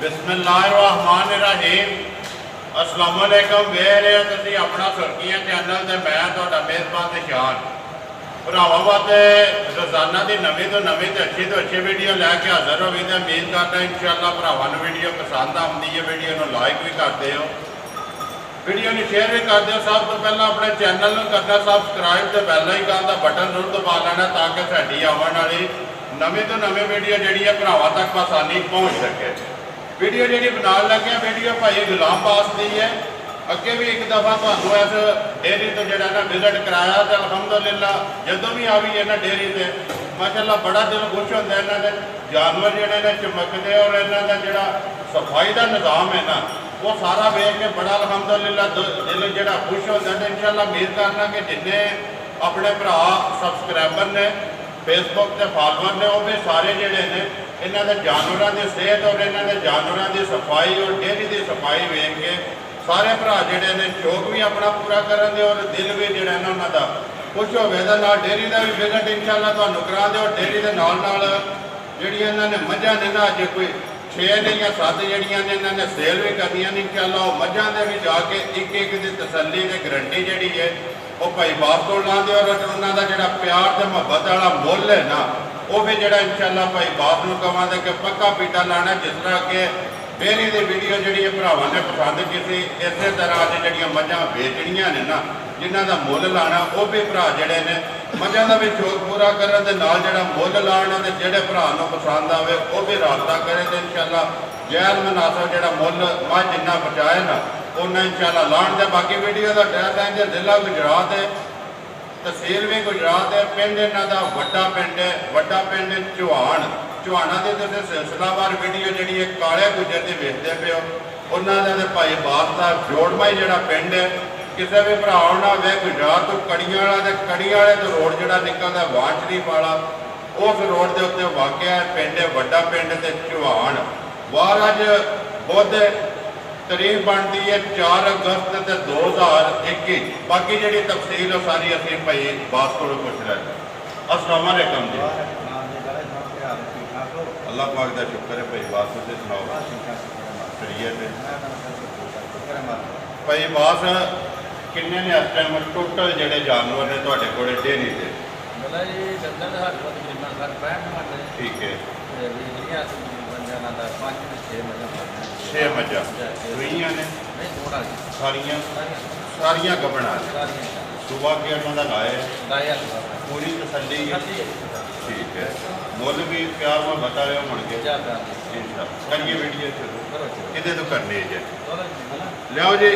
बिस्मिल्लाहिर्रहमानिर्रहीम। अस्सलाम वालेकुम। वेख रहे हो तुसीं अपना सुर्खियां चैनल ते मैं तुहाडा मेज़बान निशान भरावां वास्ते रोज़ाना की नवीं तो अच्छी वीडियो लैके हाज़र होगी। तो उम्मीद करता इंशाअल्लाह भरावां नूं वीडियो पसंद आती है। वीडियो को लाइक भी करते हो, वीडियो को शेयर भी करते हो। सब तो पहला अपने चैनल को करना सबसक्राइब तो बेल आइकन का बटन जरूर दबा लेना ताकि साडी आने वाली नवीं तो नवीं वीडियो जी भरावां तक आसानी पहुँच सके। वीडियो जी बना लगे वीडियो भाई गुलाम पास की है। अगे भी एक दफ़ा तुहानूं इस डेयरी तो जो ना विजिट कराया तो अलहमदुलिल्लाह जदों भी आई है ना डेयरी से माशाअल्लाह बड़ा दिल खुश होता है। इन्होंने जानवर जोड़े ने चमकते और इन्हों का जोड़ा सफाई का निज़ाम है ना वो सारा वेख के बड़ा अलहमदुलिल्लाह दिल जो खुश होता है। तो इंशाअल्लाह उम्मीद करना कि जिन्ने अपने भरा सबसक्राइबर ने फेसबुक के फॉलोअर ने वो भी सारे जोड़े ने इन्हों के जानवरों की सेहत और इन्हों के जानवरों की सफाई और डेयरी की सफाई वेख के सारे भरा जोड़े ने शौक भी अपना पूरा करेंगे और दिल भी जोड़ा ना उन्होंने खुश होगा। डेयरी का भी विजिट इंशाअल्लाह तुहानूं करा दे। और डेयरी के नाल जिहड़ियां इन्होंने मझां ने ना अज कोई 6 ने या 7 जिहड़ियां ने इन्होंने सेल भी करनियां ने इंशाअल्लाह वो मझां दे भी जाके एक एक की तसल्ली ते गारंटी जिहड़ी है वो भाई बाप को लाँदे और उन्हों का जोड़ा प्यार तो मुहब्बत वाला मुल है ना वो भी जोड़ा इंशाअल्लाह भाई बाप को कहांगे कि पक्का पीटा लाना। जिस तरह के डेयरी की वीडियो जी भरावां ने पसंद की इस तरह से जड़ियाँ मझां बेचनियां ने ना जिन्हों का मुल लाना वो भी भरा जोड़े ने मझां का भी शौक पूरा करन दे नाल जोड़ा मुल लाना तो जोड़े भरा नूं पसंद आवे वो भी राबता करे तो इंशाअल्लाह जैल मुनासब जोड़ा मुल मझ जिन्ना बचाए ना उन्ना इंशाअल्लाह लाण दे। बाकी वीडियो का एड्रैस है जी जिला गुजरात है, तहसील भी गुजरात है, पिंड इन्हां दा वड्डा पिंड चौहान। चौहाना की तुसीं सिलसिलावार वीडियो जी काले गुजर की वेखते पे हो। उन्होंने तो भाई बाप साहब जोड़मा ही जोड़ा पिंड है। किसी भी भरा आना वे गुजरात तो कड़ियां वाला कड़ी वाले तो रोड जोड़ा निकलता वान शरीफ वाला उस रोड के उत्ते वाकया पिंड है वड्डा पिंड ते चौहान। वार अज बुध तारीख बनती है 4 अगस्त 2021। बाकी जी तफसील सारी असी भाई बास को पुछ रहे। अस्सलाम वालेकुम जी। अल्लाह पाक का शुक्र है भाई बास से सुनाओ भाई बास किन्ने ने इस टाइम टोटल जोड़े जानवर ने तुहाडे कोले डेयरी से? ठीक है 6 मझां दुइयां ने सारियां गबना सुबह के उन्होंने लाए पूरी तसल्ली है। ठीक है मुल भी प्यार में बता रहे हो मुड़ करिए वीडियो कि तो करनी है लियाओ जी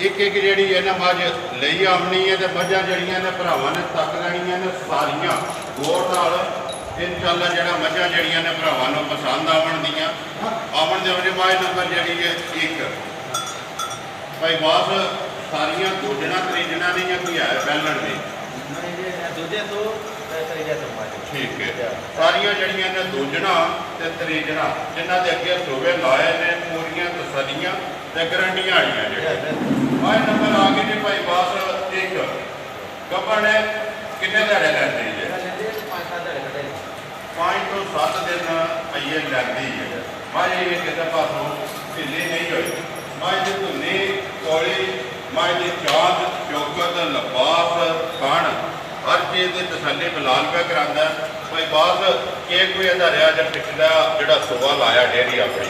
एक एक जी इन्हें मझ लई आनी है तो मझां जड़ियां ने भरावां ने तक लैनियां ने सारियां गौर नाल इंशाअल्लाह जो मझां जड़ियां ने भरावां नूं पसंद आवन दियां आवन दे वजह माज नंबर जी एक भाई बास सारियां दूजना तरीजना ने या कोई है बैलन ने? ठीक है सारियां जड़ियां ने दूजना ते तरीजना जिन्हां दे अगे सूबे लाए ने पूरियां तसलियां ते गारंटियां आईयां जिहड़े माज नंबर आ गए जी भाई बास एक गब्बन है किन्ने ध्याड़े लैंदी है? 5 तो 7 दिन आइए लैंदी है। माज ये किसी पासों ढिली नहीं हुई। माज की धुनी कोली माज की चाँद चौकत लबास खाण हर चीज़ की तसली बिलाल पे करांदा भाई बास के कोई अधारिया जब पिछला जो सुबह लाया डेयरी अपनी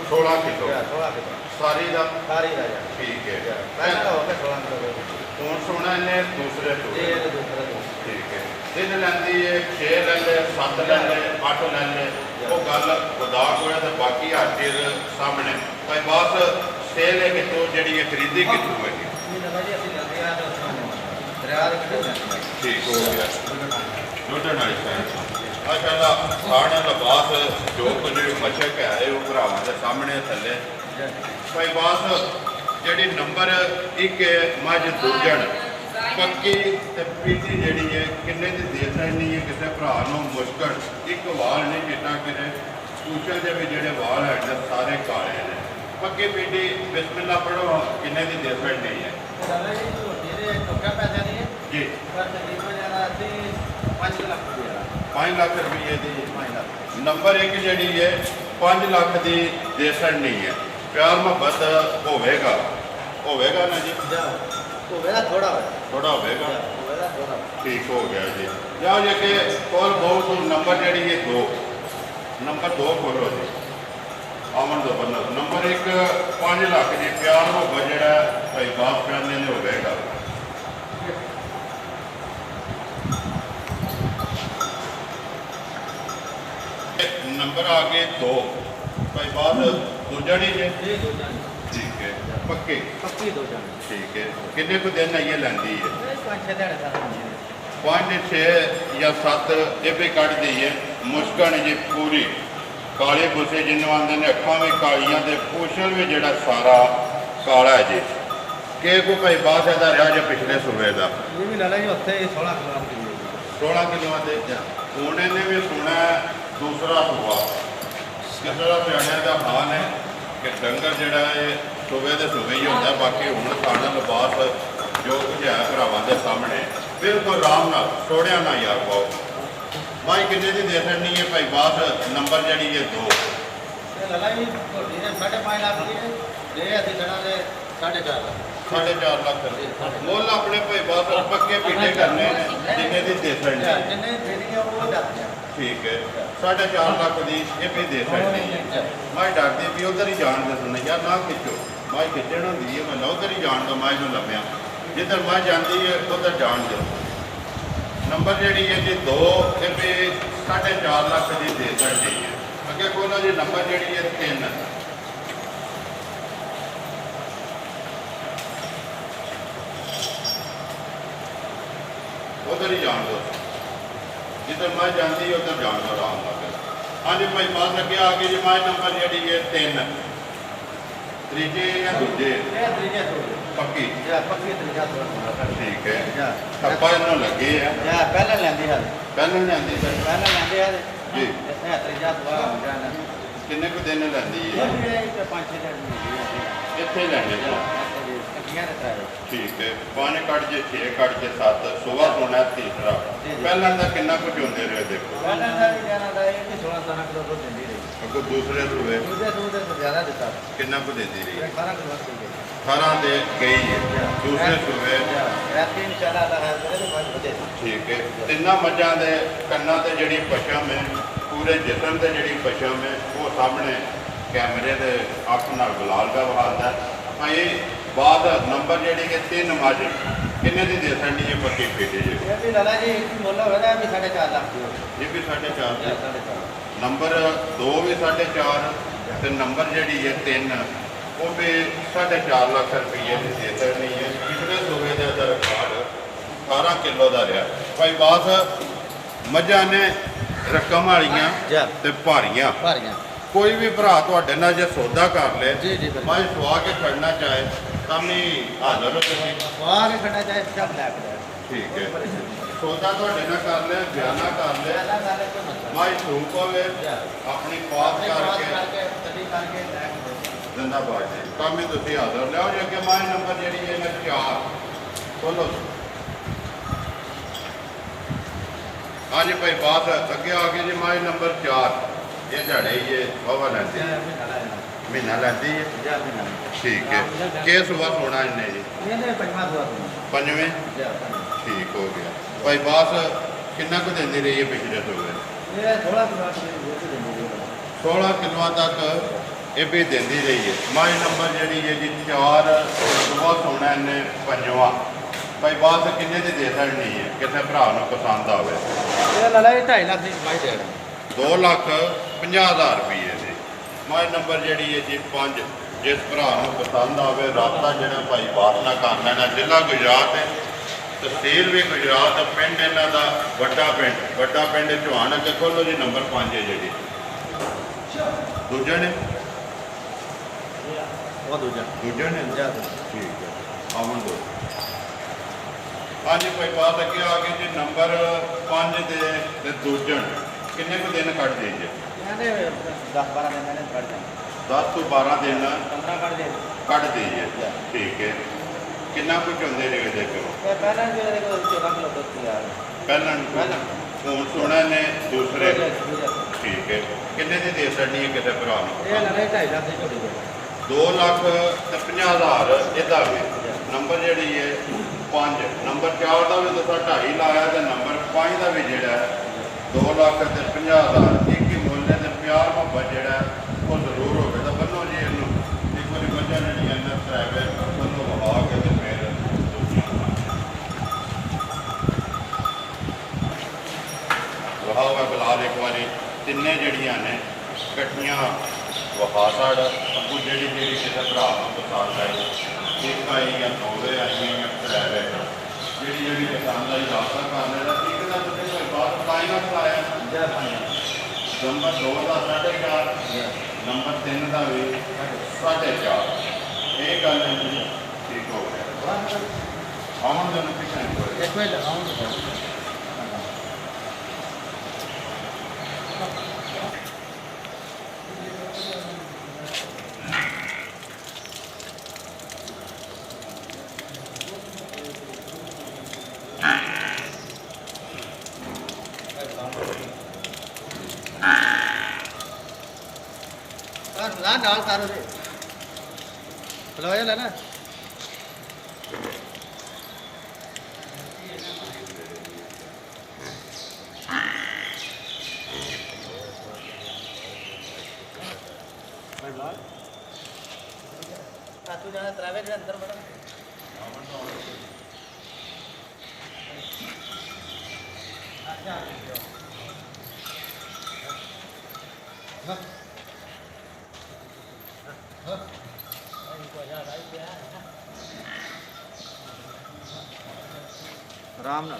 16 किलो सारी का ठीक है कौन सोना इन्हें दूसरे ठीक है 3 लैंदी है 6 ले ले 7 ले ले 8 ले ले वो गल गुदाक हो तो बाकी हर चीज़ सामने भाई बास सेल है कितों जी खरीदी कितों है? ठीक हो गया लुटन वाली माशाअल्लाह खाने लबास जो कुछ मशक है वो भरावां के सामने थले भाई बास जी नंबर एक मझ दूजण पक्की ते पीटी जी है किन्ने की दे सकनी है किसी भरा मुश्किल एक वाल नहीं चिट्टा कि पूछल के भी जोड़े वाल है सारे काले ने पक्की पीटी बिस्मिल्लाह पढ़ो किन्ने की दे सकनी है? जी 5 लाख 5 ਲੱਖ ਰੁਪਏ ਦੀ 5 ਲੱਖ ਨੰਬਰ 1 ਜਿਹੜੀ ਹੈ 5 ਲੱਖ ਦੀ ਦੇ ਛੱਡਣੀ ਹੈ। ਪਿਆਰ ਮੁਹੱਬਤ ਹੋਵੇਗਾ ਨਾ ਜੀ? ਹੋਵੇਗਾ ਥੋੜਾ ਹੋਵੇਗਾ ਥੋੜਾ ਠੀਕ ਹੋ ਗਿਆ ਜੀ। ਜਾਂ ਜੇ ਕਿ ਕੋਲ ਬਹੁਤ ਨੰਬਰ ਜਿਹੜੀ ਹੈ 2 ਨੰਬਰ 2 ਖੋਲੋ ਜੀ। ਆਮਨ ਦੋ ਬੰਦਾ ਨੰਬਰ 1 5 ਲੱਖ ਦੀ ਪਿਆਰ ਮੁਹੱਬਤ ਜਿਹੜਾ ਭਾਈ ਬਾਪ ਪਿਆਰੇ ਨੇ ਹੋਵੇਗਾ। ਨੰਬਰ ਆ ਗਏ 2 ਭਾਈ ਬਾਪ ਦੂਜਾ ਨਹੀਂ ਜੇ ਇਹ ਦੋ ਜਾਣੇ ਠੀਕ ਹੈ ਪੱਕੇ ਪੱਕੀ ਦੋ ਜਾਣੇ ਠੀਕ ਹੈ। ਕਿੰਨੇ ਕੁ ਦਿਨ ਆਈਏ ਲੈਂਦੀ ਹੈ? ਇਹ 5-6 ਦਿਹਾੜੇ ਤੱਕ ਹੁੰਦੀ ਹੈ 5 6 ਜਾਂ 7 ਇਹ ਵੀ ਕੱਢ ਦਈਏ ਮੁਸ਼ਕਣ ਜੀ ਪੂਰੀ ਕਾਲੇ ਬੁੱਸੇ ਜਿਹਨੂੰ ਆਉਂਦੇ ਨੇ ਅੱਖਾਂ ਵੀ ਕਾਲੀਆਂ ਤੇ ਪੂਛਲ ਵੀ ਜਿਹੜਾ ਸਾਰਾ ਕਾਲਾ ਹੈ ਜੀ। ਕਿ ਕੋ ਭਾਈ ਬਾਸ ਇਹਦਾ ਰਿਹਾ ਜੇ ਪਿਛਲੇ ਸੂਬੇ ਦਾ ਇਹ ਵੀ ਲਾਲਾ ਜੀ ਉੱਥੇ 16 ਕਿਲੋ ਦੀ ਹੈ 16 ਕਿਲੋਆਂ ਦੇ ਹੁਣ ਇਹਨੇ ਵੀ ਸੁਣਾ ਦੂਸਰਾ ਸੂਬਾ ਕਿਸੇ ਦਾ ਸਿਆਣਿਆਂ ਦਾ ਹਾਲ ਹੈ ਕਿ ਡੰਗਰ ਜਿਹੜਾ ਇਹ ਸੂਬੇ ਦੇ ਸੂਬੇ ਹੀ ਹੁੰਦਾ। ਬਾਕੀ ਹੁਣ ਖਾਣਾ ਲਿਬਾਸ ਜੋ ਕੁਝ ਹੈ ਭਰਾਵਾਂ ਦੇ ਸਾਹਮਣੇ ਬਿਲਕੁਲ ਆਰਾਮ ਨਾਲ ਛੋੜਿਆ ਨਾ ਯਾਰ ਪਾਓ। ਮਾਈ ਕਿੰਨੇ ਦੀ ਦੇ ਸਕਣੀ ਹੈ ਭਾਈ ਬਾਸ ਨੰਬਰ ਜਿਹੜੀ ਹੈ 2 ਇਹ ਲਾਲਾ ਜੀ ਝੋਟੀ ਦੇ 5.5 ਲੱਖ ਦੀ ਹੈ ਇਹ ਅਸੀਂ ਜਣਾ ਦੇ 4.5 ਲੱਖ 4.5 ਲੱਖ ਰੁਪਏ ਮੁੱਲ ਆਪਣੇ ਭਾਈ ਬਾਸ ਪੱਕੇ ਪੀਟੇ ਕਰਨੇ ਨੇ ਜਿੰਨੇ ਦੀ ਦੇ ਸਕਣੀ ਹੈ। ਜਿੰਨੇ ਦੇਣੀ ਆ ਉਹ ਦੱਸ ਦਿਆ ਠੀਕ ਹੈ 4.5 ਲੱਖ ਦੀ ਇਹ ਵੀ ਦੇ ਸਕਣੀ ਹੈ। ਮੈਂ ਡਰਦੀ ਵੀ ਉਧਰ ਹੀ ਜਾਣ ਦੇ ਸੁਣਨੇ ਯਾਰ ਨਾ ਖਿੱਚੋ ਮੈਂ ਖਿੱਚਣ ਹੁੰਦੀ ਹੈ ਮੈਂ ਉਧਰ ਹੀ ਜਾਣ ਦਾ ਮੈਂ ਨੂੰ ਲੱਭਿਆ ਜਿੱਧਰ ਮੈਂ ਜਾਂਦੀ ਹੈ ਉਧਰ ਜਾਣ ਦਿਓ। ਨੰਬਰ ਜਿਹੜੀ ਹੈ ਜੀ 2 ਇਹ ਵੀ 4.5 ਲੱਖ ਦੀ ਦੇ ਸਕਦੀ ਹੈ। ਅੱਗੇ ਕੋਲ ਜੀ ਨੰਬਰ ਜਿਹੜੀ ਹੈ 3 ਉਧਰ ਹੀ ਜਾਣ ਦਿਓ ਜਿੱਧਰ ਮੈਂ ਜਾਂਦੀ ਉਧਰ ਜਾਣ ਦਾ ਆਰਾਮ ਨਾਲ। ਹਾਂਜੀ ਭਾਈ ਬਾਤ ਅੱਗੇ ਆ ਗਈ ਜੀ ਮੈਂ ਨੰਬਰ ਜਿਹੜੀ ਹੈ 3 ਤੀਜੇ ਜਾਂ ਦੂਜੇ ਇਹ ਤਰੀਕੇ ਤੋਂ ਪੱਕੀ ਜਾਂ ਪੱਕੀ ਤਰੀਕਾ ਤੋਂ ਠੀਕ ਹੈ ਜਾਂ ਥੱਪਾ ਇਹਨੂੰ ਲੱਗੇ ਆ ਜਾਂ ਪਹਿਲਾਂ ਲੈਂਦੇ ਹਨ ਪਹਿਲਾਂ ਲੈਂਦੀ ਸਰ ਪਹਿਲਾਂ ਲੈਂਦੇ ਹਨ ਜੀ ਇਹ ਤਰੀਕਾ ਤੋਂ ਹੋ ਜਾਣਾ ਕਿੰਨੇ ਕੁ ਦਿਨ ਲੈਂਦੀ ਇਹ ਹੈ? ਵੀ ਇਹ 5-6 ਦਿਨ ਮਿਲਦੀ ਹੈ ਇੱਥੇ ਲੈਣੇ ਜਾਂ ਕੱਟੀਆਂ ਰਹਿਤਾ ਹੈ ਠੀਕ ਹੈ 5 ਕੱਢ ਜੇ 6 ਕੱਢ ਜੇ 7 ਸੁਬਾਹ ਸੋਣਾ ਤੀਸਰਾ ਪਹਿਲਾਂ ਦਾ ਕਿੰਨਾ ਕੁਝ ਹੁੰਦੇ ਰਹੇ ਦੇਖੋ ਪਹਿਲਾਂ ਦਾ ਵੀ ਜਾਣਾ ਦਾ ਇਹ ਕਿ 16-17 ਕਿਲੋ ਦੁੱਧ ਦਿੰਦੀ ਰਹੀ ਅੱਗੋਂ ਦੂਸਰੇ ਸੂਬੇ ਦੂਜੇ ਦੂਜੇ ਤੋਂ ਜ਼ਿਆਦਾ ਦਿੱਤਾ ਕਿੰਨਾ ਕੁ ਦਿੰਦੀ ਰਹੀ 18 ਕਿਲੋ ਦੀ ਗਈ 18 ਦੇ ਗਈ ਹੈ ਦੂਸਰੇ ਸੂਬੇ ਰਾਤੀ ਇਨਸ਼ਾਅੱਲਾ ਦਾ ਹੈ ਤੇ ਬਾਅਦ ਬਦੇ ਠੀਕ ਹੈ ਤਿੰਨਾਂ ਮੱਝਾਂ ਦੇ ਕੰਨਾਂ ਤੇ ਜਿਹੜੀ ਪਛਮ ਹੈ ਪੂਰੇ ਜਿਸਮ ਤੇ ਜਿਹੜੀ ਪਛਮ ਹੈ ਉਹ ਸਾਹਮਣੇ ਕੈਮਰੇ ਦੇ ਅੱਖ ਨਾਲ ਗੁਲਾਲ ਦਾ ਵਹਾਉਂਦਾ ਇਹ ਬਾਅਦ ਨੰਬਰ ਜਿਹੜੀ ਕਿ 3 ਮੱਝ ਕਿੰਨੇ ਦੀ ਦੇ ਸਕਦੀ ਹੈ ਪੱਕੀ ਪੇਟੀ ਜੀ ਇਹ ਵੀ ਲਾਲਾ ਜੀ ਇੱਕ ਮੁੱਲ ਹੋਵੇਗਾ ਵੀ 4.5 ਲੱਖ ਦੀ ਹੋਵੇ ਇਹ ਵੀ 4.5 ਦੀ 4.5 ਨੰਬਰ 2 ਵੀ 4.5 ਤੇ ਨੰਬਰ ਜਿਹੜੀ ਹੈ 3 ਉਹ ਵੀ 4.5 ਲੱਖ ਰੁਪਏ ਦੀ ਦੇ ਸਕਦੀ ਹੈ। ਪਿਛਲੇ ਸੂਬੇ ਦੇ ਅੰਦਰ ਰਿਕਾਰਡ 18 ਕਿਲੋ ਦਾ ਰਿਹਾ ਭਾਈ ਬਾਸ ਮੱਝਾਂ ਨੇ ਰਕਮ ਵਾਲੀਆਂ ਤੇ ਭਾਰੀਆਂ ਭਾਰੀਆਂ ਕੋਈ ਵੀ ਭਰਾ ਤੁਹਾਡੇ ਨਾਲ ਜੇ ਸੌਦਾ ਕਰ ਲੈ ਜੀ ਜੀ ਬਿਲਕੁਲ ਮੈਂ ਸਵਾ ਕੇ ਖੜਨਾ ਚਾਹੇ ਤਾਂ ਵੀ ਹਾਜ਼ਰ ਹੋ ਤੁਸੀਂ ਵਾਹ ਕੇ ਖੜਾ ਚਾਹੇ ਸਭ ਲੈ ਕੇ ਜਾਏ ਠੀਕ ਹੈ ਸੌਦਾ ਤੁਹਾਡੇ ਨਾਲ ਕਰ ਲਿਆ ਬਿਆਨਾ ਕਰ ਲਿਆ ਪਹਿਲਾਂ ਸਾਰੇ ਕੋਈ ਮਸਲਾ ਮੈਂ ਸੂਪ ਹੋਵੇ ਆਪਣੀ ਬਾਤ ਕਰਕੇ ਤਦੀ ਕਰਕੇ ਲੈ ਕੇ ਜ਼ਿੰਦਾਬਾਦ ਜੀ ਕੰਮ ਹੀ ਤੁਸੀਂ ਹਾਜ਼ਰ ਲਿਆਓ ਜੇ ਅੱਗੇ ਮੈਂ ਨੰਬਰ ਜਿਹੜੀ ਹੈ ਨਾ 4 ਖੋਲੋ ਹਾਂਜੀ ਭਾਈ ਬਾਤ ਅੱਗੇ ਆ ਗਈ ਜੀ ਮੈਂ ਨੰਬਰ 4 ਇਹ ਝਾੜੇ ਹੀ ਇਹ ਵਾਵਾ ਲੈਂਦੀ ਮਹੀਨਾ ਲੈਂਦੀ ਹੈ ਠੀਕ ਹੈ ਕਿ ਸੁਬਾ ਸੋਣਾ ਇਹਨੇ ਜੀ ਇਹਨੇ ਪੰਜਵਾਂ ਦੁਆ ਪੰਜਵੇਂ ਠੀਕ ਹੋ ਗਿਆ ਭਾਈ ਬਾਸ ਕਿੰਨਾ ਕੁ ਦਿੰਦੀ ਰਹੀ ਹੈ ਪਿਛਲੇ ਸੂਬੇ ਇਹ ਥੋੜਾ ਦੁਆ ਬਹੁਤ ਦਿੰਦੀ ਹੈ 16 ਕਿਲੋਆਂ ਤੱਕ ਇਹ ਵੀ ਦਿੰਦੀ ਰਹੀ ਹੈ ਮਾਈ ਨੰਬਰ ਜਿਹੜੀ ਹੈ ਜੀ 4 ਸੁਬਾ ਸੋਣਾ ਇਹਨੇ ਪੰਜਵਾਂ ਭਾਈ ਬਾਸ ਕਿੰਨੇ ਦੀ ਦੇ ਸਕਣੀ ਹੈ ਕਿਸੇ ਭਰਾ ਨੂੰ ਪਸੰਦ ਆਵੇ ਇਹ ਲਾਲਾ ਇਹ 2.5 ਲੱਖ ਦੀ ਕਮਾਈ ਦੇ 2,50,000 ਰੁਪਏ ਦੀ ਮਾਈ ਨੰਬਰ ਜਿਹੜੀ ਹੈ ਜੀ 5 ਜਿਸ ਭਰਾ ਨੂੰ ਪਸੰਦ ਆਵੇ ਰਾਬਤਾ ਜਿਹੜਾ ਭਾਈ ਬਾਸ ਨਾਲ ਕਰ ਲੈਣਾ ਜ਼ਿਲ੍ਹਾ ਗੁਜਰਾਤ ਹੈ ਤਹਿਸੀਲ ਵੀ ਗੁਜਰਾਤ ਪਿੰਡ ਇਹਨਾਂ ਦਾ ਵੱਡਾ ਪਿੰਡ ਚੌਹਾਨ ਅੱਗੇ ਖੋਲੋ ਜੀ ਨੰਬਰ 5 ਹੈ ਜਿਹੜੀ ਦੂਜੇ ਨੇ ਉਹ ਦੂਜਾ ਨੇ ਜਾ ਠੀਕ ਹੈ ਆਵਣ ਦੋ ਹਾਂਜੀ ਭਾਈ ਬਾਤ ਅੱਗੇ ਆ ਗਈ ਜੀ ਨੰਬਰ 5 ਦੇ ਦੂਜਣ ਕਿੰਨੇ ਕੁ ਦਿਨ ਕੱਢ ਦੇ ਜੀ ਇਹਨੇ 10-12 ਦਿਨ ਨੇ ਕੱਢ ਜਾਣਾ 10 ਤੋਂ 12 ਦਿਨ 15 ਕੱਢ ਦੇ ਕੱਢ ਦੇਈਏ ਠੀਕ ਹੈ ਕਿੰਨਾ ਕੁ ਚੁੰਦੇ ਰਹੇ ਦੇਖੋ ਤੇ ਪਹਿਲਾਂ ਵੀ ਇਹਦੇ ਕੋਲ 14 ਕਿਲੋ ਦੁੱਧ ਸੀ ਯਾਰ ਪਹਿਲਾਂ ਪਹਿਲਾਂ ਹੁਣ ਸੁਣੇ ਨੇ ਦੂਸਰੇ ਇਹ ਠੀਕ ਹੈ। ਕਿੰਨੇ ਦੀ ਦੇ ਛੱਡਣੀ ਹੈ ਕਿਸੇ ਭਰਾ ਨੂੰ? ਲੜੇ 2.5 ਲੱਖ ਦੀ ਝੋਟੀ ਦੇ 2,50,000 ਇਹਦਾ ਵੀ ਨੰਬਰ ਜਿਹੜੀ ਹੈ 5 ਨੰਬਰ 4 ਦਾ ਵੀ ਤੁਸੀਂ 2.5 ਲਾਇਆ ਤੇ ਨੰਬਰ 5 ਦਾ ਵੀ ਜਿਹੜਾ ਹੈ 2,50,000 ਇੱਕ ਹੀ ਮੁੱਲ ਹੈ ਤੇ ਪਿਆਰ ਮੁਹੱਬਤ ਜਿਹੜਾ ਹੈ ਉਹ ਜ਼ਰੂਰ ਹੋਵੇ ਤਾਂ ਬੰਨੋ ਜੀ ਇਹਨੂੰ ਇੱਕ ਵਾਰੀ ਮੱਝਾਂ ਜਿਹੜੀਆਂ ਅੰਦਰ ਟਰੈਵਲ ਬੰਨੋ ਵਹਾ ਕੇ ਤੇ ਫਿਰ ਵਹਾਓ ਹੈ ਬਲਾਲ ਇੱਕ ਵਾਰੀ ਤਿੰਨੇ ਜਿਹੜੀਆਂ ਨੇ ਇਕੱਠੀਆਂ ਵਹਾ ਸਾੜ ਅੱਗੂ ਜਿਹੜੀ ਕਿਸੇ ਭਰਾ ਨੂੰ ਪਸੰਦ ਆਈ ਇੱਕ ਆਈ ਜਾਂ ਦੋਵੇਂ ਆਈਆਂ ਜਾਂ ਟਰੈਵਲ ਜਿਹੜੀ ਪਸੰਦ ਆਈ ਰਾਸਤਾ ਕਰ ਲੈਣਾ ਇੱਕ ਦਾ ਤੁਸੀਂ ਕੋਈ ਬਾਤ ਫਾਈਨਲ ਲਾਇਆ ਨੰਬਰ 2 ਦਾ 4.5 ਨੰਬਰ 3 ਦਾ ਵੀ 4.5 ਇਹ ਗੱਲ ਠੀਕ ਹੋ ਗਿਆ ਆਮਨ ਦਾ ਨੁਕਸਾਨ ਹੋਇਆ ਇੱਕ ਵੇਲੇ ਆਉਂ ला डाल तारो रे लवाया लेना तू जाना ट्रैवल के अंदर बड़ा आराम ना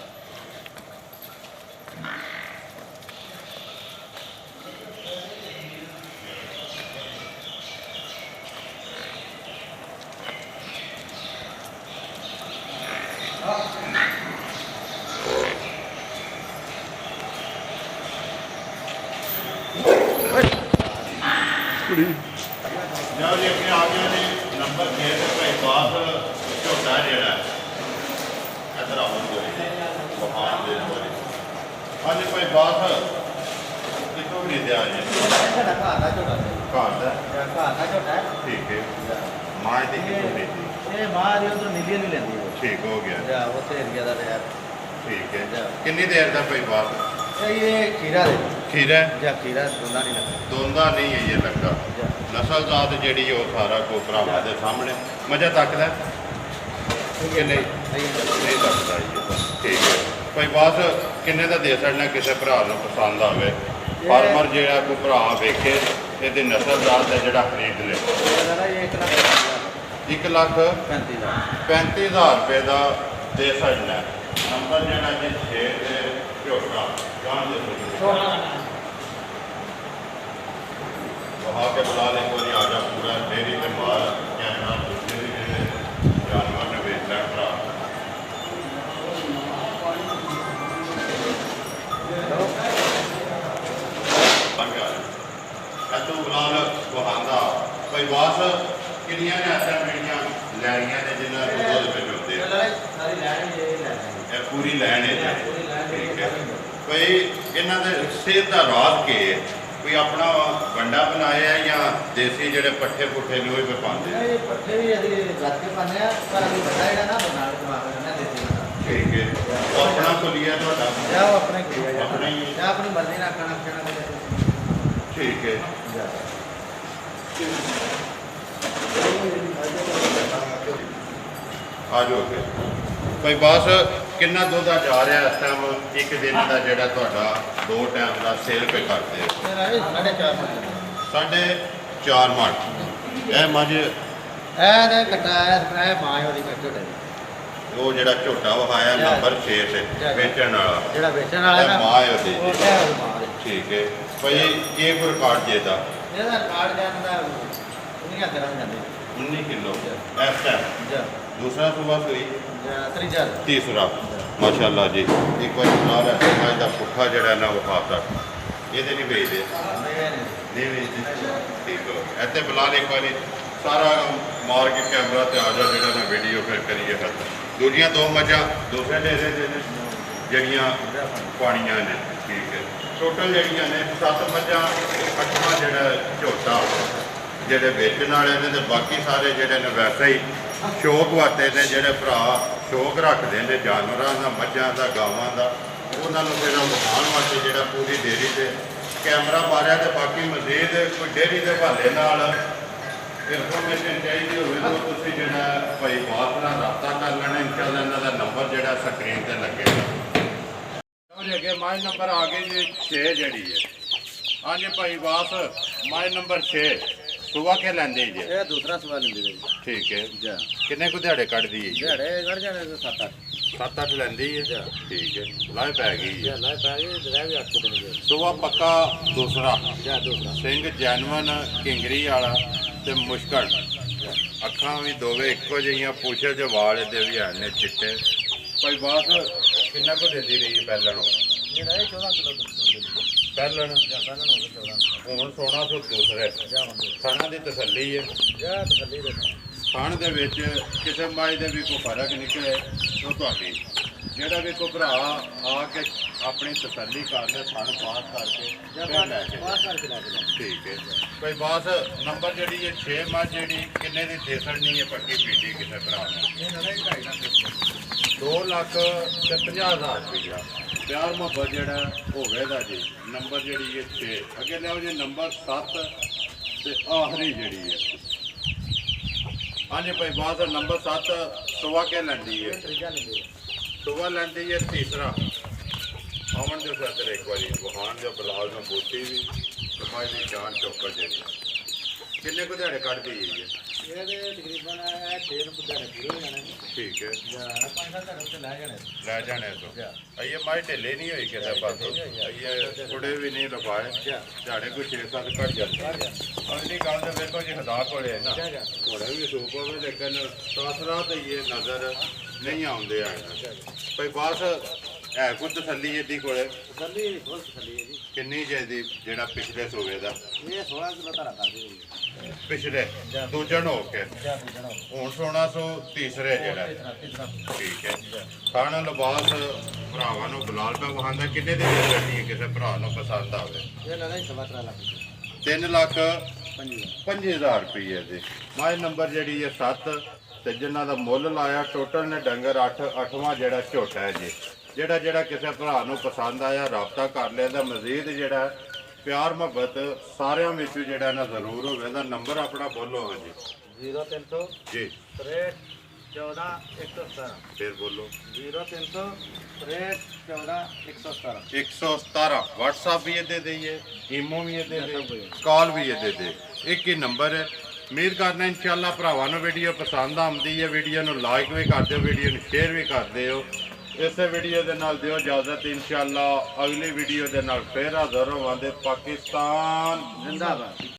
ਜਾਓ ਜੀ ਅੱਗੇ ਆ ਗਏ ਨੇ ਨੰਬਰ 6 ਤੇ ਭਾਈ ਬਾਸ ਝੋਟਾ ਜਿਹੜਾ ਇੱਧਰ ਆਉਂ ਵਹਾਨ ਦੇ ਵਾਰੀ ਹਾਂਜੀ ਭਾਈ ਬਾਸ ਕਿੱਥੋਂ ਵੀ ਦਿਆ ਜੀ साडा घर दा छोटा ਘਰ ਦਾ घर दा छोटा है ਠੀਕ ਹੈ ਮਾਂ ਦੀ ਕਿੱਥੋਂ ਦਿੱਤੀ ये मां दी उधर मिलियन भी लेंदी है ਠੀਕ ਹੋ ਗਿਆ जा उथे एरिया दा है ਠੀਕ ਹੈ ਕਿੰਨੀ ਦੇਰ ਦਾ ਭਾਈ ਬਾਸ ये खीरा दे ਖੀਰਾ जा खीरा दोना नहीं लगता ਦੋਂਦਾ ਨਹੀਂ ਹੈ ਇਹ ਲੱਗਾ जा ਨਸਲਜ਼ਾਤ ਜਿਹੜੀ ਉਹ ਸਾਰਾ ਕੋ ਭਰਾਵਾਂ ਦੇ ਸਾਹਮਣੇ ਮਜ਼ਾ ਤੱਕਦਾ ਕਿ ਨਹੀਂ ਨਹੀਂ ਤੱਕਦਾ ਜੀ ਠੀਕ ਹੈ ਭਾਈ ਬਾਸ ਕਿੰਨੇ ਦਾ ਦੇ ਸਕਣਾ ਕਿਸੇ ਭਰਾ ਨੂੰ ਪਸੰਦ ਆਵੇ ਫਾਰਮਰ ਜਿਹੜਾ ਕੋਈ ਭਰਾ ਵੇਖੇ ਇਹਦੀ ਨਸਲਜ਼ਾਤ ਦਾ ਜਿਹੜਾ ਖਰੀਦ ਲੇ दादा ये 1 लाख 1,35,000 ਰੁਪਏ ਦਾ ਦੇ ਸਕਣਾ ਨੰਬਰ ਜਿਹੜਾ ਜੀ 6 ਦੇ ਝੋਟਾ ਜਾਣ ਦੇ वहाँ के बुला ले कोई आ जा पूरा डेरी के माल कैमरा दूसरे जानवर ने बेचना भरा तू बुला वहांदा कोई बास किनिया ने ऐसा मीडिया लैनिया ने जिन्हें दूध पे होते सारी लाइन ये लाइन पूरी लैन है ठीक है कोई इन्हों के सेहत का राज के कोई अपना वंडा बनाया या देसी जेडे पट्ठे पुट्ठे ने वो पाते ये पट्ठे भी यदि रख के पाने हैं पर अभी बड़ा है ना बना के मार करना देसी बना ठीक है वो अपना खुलिया ਤੁਹਾਡਾ जाओ अपने को लिया अपने ही जा अपनी मर्जी ना खाना खाना ठीक है जा ਆ ਜਾਓ ਅੱਗੇ ਭਾਈ ਬਾਸ ਕਿੰਨਾ ਦੁੱਧ ਆ ਜਾ ਰਿਹਾ ਇਸ ਟਾਈਮ ਇੱਕ ਦਿਨ ਦਾ ਜਿਹੜਾ ਤੁਹਾਡਾ 2 ਟਾਈਮ ਦਾ ਸੇਲ ਪੇ ਕਰਦੇ ਹੋ मेरा ये 4.5 ਸਾਢੇ 4 ਮਣ ਇਹ ਮੱਝ ए ने कटा है मां वाली कटोटे ਉਹ ਜਿਹੜਾ ਝੋਟਾ ਵਹਾਇਆ ਨੰਬਰ 6 ਤੇ ਵੇਚਣ ਵਾਲਾ जेड़ा बेचने वाला ਇਹ ना ਮਾਂ ਹੈ ਉਹਦੀ वो क्या है मां दे ਠੀਕ ਹੈ ਭਾਈ ਇਹ ਕੋਈ ਰਿਕਾਰਡ ਦੇਦਾ ਇਹਦਾ ਕਾਰਡ ਜਾਂਦਾ ਉਨੀਆਂ ਤਰ੍ਹਾਂ ਜਾਂਦੇ 19 ਕਿਲੋ ਇਸ ਟਾਈਮ ਜਾ दूसरा सुबह सुई ਜਾ ਤਰੀਜਾ तीसरा माशाल्लाह जी एक बार बना रहा है का पुट्ठा जड़ा ना विखाता ये नहीं बेचते नहीं बेचते ठीक हो ऐसे बिलाल एक बार सारा मार के कैमरा ते आ जा जड़ा ना वीडियो फिर करिए खत्म दूजियां 2 मझा दूसरे डेरे जड़ियाँ पानियां ने ਟੋਟਲ ਜਿਹੜੀਆਂ ਨੇ 7 ਮੱਝਾਂ 8ਵਾਂ ਜਿਹੜਾ ਝੋਟਾ ਜਿਹੜੇ ਵੇਚਣ ਵਾਲੇ ਨੇ, ਤੇ ਬਾਕੀ ਸਾਰੇ ਜਿਹੜੇ ਨੇ ਵੈਸੇ ਹੀ ਸ਼ੌਕ ਵਾਸਤੇ ਨੇ, ਜਿਹੜੇ ਭਰਾ ਸ਼ੌਕ ਰੱਖਦੇ ਨੇ ਜਾਨਵਰਾਂ ਦਾ, ਮੱਝਾਂ ਦਾ, ਗਾਵਾਂ ਦਾ, ਉਹਨਾਂ ਨੂੰ ਫਿਰ ਵਿਖਾਉਣ ਵਾਸਤੇ ਜਿਹੜਾ ਪੂਰੀ ਡੇਅਰੀ ਤੇ ਕੈਮਰਾ ਮਾਰਿਆ। ਤੇ ਬਾਕੀ ਮਜ਼ੀਦ ਕੋਈ ਡੇਅਰੀ ਦੇ ਹਵਾਲੇ ਨਾਲ ਇਨਫੋਰਮੇਸ਼ਨ ਚਾਹੀਦੀ ਹੋਵੇ ਤਾਂ ਤੁਸੀਂ ਜਿਹੜਾ ਭਾਈ ਬਾਸ ਨਾਲ ਰਾਬਤਾ ਕਰ ਲੈਣਾ। ਇਨਸ਼ਾਅੱਲਾ ਇਹਨਾਂ ਦਾ ਨੰਬਰ ਜਿਹੜਾ ਸਕਰੀਨ ਤੇ ਲੱਗੇਗਾ। ਉਹ ਅੱਗੇ ਮਾਈ ਨੰਬਰ ਆ ਗਏ ਜੀ 6 ਜਿਹੜੀ ਹੈ। ਹਾਂਜੀ ਭਾਈ ਬਾਸ, ਮਾਈ ਨੰਬਰ 6 ਸੁਬਾ ਕੇ ਲੈਂਦੇ ਜੀ। ਇਹ ਦੂਸਰਾ ਸਵਾਲ ਲੈਂਦੇ ਜੀ। ਠੀਕ ਹੈ ਜਾ ਕਿੰਨੇ ਕੁ ਦਿਹਾੜੇ ਕੱਢਦੀ ਹੈ ਜੀ? ਜਿਹੜੇ ਗੜ ਜਾਣੇ 7-8 7-8 ਲੈਂਦੀ ਹੈ। ਠੀਕ ਹੈ ਲਾਹ ਪੈ ਗਈ ਜਾ ਹੈ। ਨਾ ਪੈ ਗਏ ਰਹਿ ਵੀ 8 ਦਿਨ ਗਏ ਸੁਬਾ ਪੱਕਾ ਦੂਸਰਾ ਜਾ ਦੂਸਰਾ ਸਿੰਘ ਜੈਨਵਨ ਕਿੰਗਰੀ ਵਾਲਾ ਤੇ ਮੁਸ਼ਕਲ। ਅੱਖਾਂ ਵੀ ਦੋਵੇਂ ਇੱਕੋ ਜਿਹੀਆਂ, ਪੁੱਛੇ ਦੇ ਵਾਲ ਇਹਦੇ ਵੀ ਹਨ ਨੇ ਚਿੱਟੇ। ਭਾਈ ਬਾਸ ਕਿੰਨਾ ਕੁ ਦਿੰਦੀ ਰਹੀ ਪਹਿਲਾਂ ਨੂੰ? ਇਹ ਰਹੇ 14 ਕਿਲੋ ਦੁੱਧ ਪਹਿਲਾਂ ਜਾ ਪਹਿਲਾਂ ਹੋ ਗਏ 14 ਹੁਣ 1600 ਦੂਸਰੇ ਜਾ ਹੁੰਦੇ ਖਾਣਾ ਦੀ ਤਸੱਲੀ ਹੈ। ਜਾ ਤਸੱਲੀ ਦੇ ਖਾਣ ਦੇ ਵਿੱਚ ਕਿਸੇ ਮਾਈ ਦੇ ਵੀ ਕੋਈ ਫਰਕ ਨਿਕਲੇ ਤਾਂ ਤੁਹਾਡੀ ਜਿਹੜਾ ਵੀ ਕੋਈ ਭਰਾ ਆ ਕੇ ਆਪਣੀ ਤਸੱਲੀ ਕਰ ਲੈ, ਖਾਣ ਪਾਸ ਕਰਕੇ ਜਾ ਫਿਰ ਲੈ ਕੇ ਬਾਹਰ ਕਰਕੇ ਲੈ ਕੇ ਜਾ। ਠੀਕ ਹੈ ਭਾਈ ਬਾਸ ਨੰਬਰ ਜਿਹੜੀ ਹੈ 6 ਮੱਝ ਜਿਹੜੀ ਕਿੰਨੇ ਦੀ ਦੇ ਸਕਣੀ ਹੈ ਪੱਕੀ ਪੀਟੀ ਕਿਸੇ ਭਰਾ ਨੂੰ? ਇਹ ਨਾ 2.5 ਲੱਖ 2 ਲੱਖ ਤੇ 50,000 ਰੁਪਇਆ ਪਿਆਰ ਮੁਹੱਬਤ ਜਿਹੜਾ ਹੋਵੇਗਾ ਜੀ। ਨੰਬਰ ਜਿਹੜੀ ਹੈ 6 ਅੱਗੇ ਲਿਆਓ ਜੀ ਨੰਬਰ 7 ਤੇ ਆਖਰੀ ਜਿਹੜੀ ਹੈ। ਹਾਂਜੀ ਭਾਈ ਬਾਸ ਨੰਬਰ 7 ਸੁਬਾ ਕੇ ਲੈਂਦੀ ਹੈ। ਤੀਜਾ ਲੈਂਦੇ ਸੁਬਾ ਲੈਂਦੀ ਹੈ ਤੀਸਰਾ। ਆਵਣ ਦੇ ਸਾਥ ਇੱਕ ਵਾਰੀ ਵਹਾਨ ਦੇ ਬਲਾਲ ਨੂੰ ਬੋਤੀ ਵੀ ਸਮਾਈ ਦੀ ਜਾਨ ਚੌਕਰ ਜਿਹੜੀ ਕਿੰਨੇ ਕੁ ਦਿਹਾੜੇ ਕੱਢਦੀ ਹੈ? ਇਹਦੇ ਤਕਰੀਬਨ 6 ਨੂੰ ਪੁੱਛਿਆ ਪੂਰੇ ਹੋ ਜਾਣੇ ਠੀਕ ਹੈ ਜਾ 5-7 ਦਿਨ ਤੇ ਲੈ ਜਾਣੇ ਲੈ ਜਾਣੇ ਤੋਂ ਜਾ ਅਈਏ ਮਾਈ ਢਿੱਲੇ ਨਹੀਂ ਹੋਈ ਕਿਸੇ ਪਾਸੋਂ, ਅਈਏ ਕੁੜੇ ਵੀ ਨਹੀਂ ਲਗਾਏ ਜਾ ਦਿਹਾੜੇ ਕੋਈ 6-7 ਘੱਟ ਜਾਂਦੇ। ਅਗਲੀ ਗੱਲ ਤੇ ਵੇਖੋ ਜੀ ਹਦਾ ਕੋਲੇ ਹੈ ਨਾ ਜਾ ਜਾ ਘੋੜੇ ਵੀ ਸੂਪ ਹੋਵੇ ਲੇਕਿਨ ਸਾਸਰਾ ਤੇ ਇਹ ਨਜ਼ਰ ਨਹੀਂ ਆਉਂਦੇ ਆ। ਭਾਈ ਬਾਸ ਹੈ ਕੋਈ ਤਸੱਲੀ ਇਹਦੀ ਕੋਲੇ ਤਸੱਲੀ ਬਹੁਤ ਤਸੱਲੀ ਹੈ ਜੀ। ਕਿੰਨੀ ਜਿਹਦੀ ਜਿਹੜਾ ਪਿਛਲੇ ਸੂਬੇ ਦਾ ਇਹ 16 ਕਿਲੋ ਧਾਰਾ ਕਰਦੇ ਜੀ ਪਿਛਲੇ ਦੂਜਣ ਹੋ ਕੇ ਜਾ ਦੂਜਣਾ ਹੁਣ 1600 ਤੀਸਰੇ ਜਿਹੜਾ ਤੀਸਰਾ ਠੀਕ ਹੈ। ਖਾਣਾ ਲਿਬਾਸ ਭਰਾਵਾਂ ਨੂੰ ਬਲਾਲ ਪਾ ਵਹਾਂਦਾ ਕਿੰਨੇ ਦੀ ਦੇ ਸਕਦੀ ਹੈ ਕਿਸੇ ਭਰਾ ਨੂੰ ਪਸੰਦ ਆਵੇ? ਇਹ ਨਾ ਨਹੀਂ 3.5 ਲੱਖ 3 ਲੱਖ 5000 ਰੁਪਏ ਦੇ ਮਾਈ ਨੰਬਰ ਜਿਹੜੀ ਹੈ 7 ਤੇ ਜਿਨ੍ਹਾਂ ਦਾ ਮੁੱਲ ਲਾਇਆ ਟੋਟਲ ਨੇ ਡੰਗਰ 8ਵਾਂ ਜਿਹੜਾ ਝੋਟਾ ਹੈ ਜੀ। ਜਿਹੜਾ ਕਿਸੇ ਭਰਾ ਨੂੰ ਪਸੰਦ ਆਇਆ ਰਾਬਤਾ ਕਰ ਲਿਆ। ਤਾਂ ਮਜ਼ੀਦ ਜਿਹੜਾ ਪਿਆਰ ਮੁਹੱਬਤ ਸਾਰਿਆਂ ਵਿੱਚ ਜਿਹੜਾ ਨਾ ਜ਼ਰੂਰ ਹੋਵੇ। ਦਾ ਨੰਬਰ ਆਪਣਾ ਬੋਲੋ ਹਾਂਜੀ 0300 ਜੀ 63 14 117 ਫਿਰ ਬੋਲੋ 0300 63 14 117 117 WhatsApp ਵੀ ਇਹਦੇ ਦਈਏ, ਈਮੋ ਵੀ ਇਹਦੇ ਦੇ, ਕਾਲ ਵੀ ਇਹਦੇ ਦੇ, ਇੱਕ ਹੀ ਨੰਬਰ ਹੈ। ਉਮੀਦ ਕਰਨਾ ਇਨਸ਼ਾਅੱਲਾ ਭਰਾਵਾਂ ਨੂੰ ਵੀਡੀਓ ਪਸੰਦ ਆਉਂਦੀ ਹੈ। ਵੀਡੀਓ ਨੂੰ ਲਾਈਕ ਵੀ ਕਰ ਦਿਓ, ਵੀਡੀਓ ਨੂੰ ਸ਼ੇਅਰ ਵੀ ਕਰ ਦਿਓ। ਇਸੇ ਵੀਡੀਓ ਦੇ ਨਾਲ ਦਿਓ ਇਜਾਜ਼ਤ। ਇਨਸ਼ਾਅੱਲਾ ਅਗਲੀ ਵੀਡੀਓ ਦੇ ਨਾਲ ਫੇਰ ਹਾਜ਼ਰ ਹੋਵਾਂਗੇ। ਪਾਕਿਸਤਾਨ ਜ਼ਿੰਦਾਬਾਦ।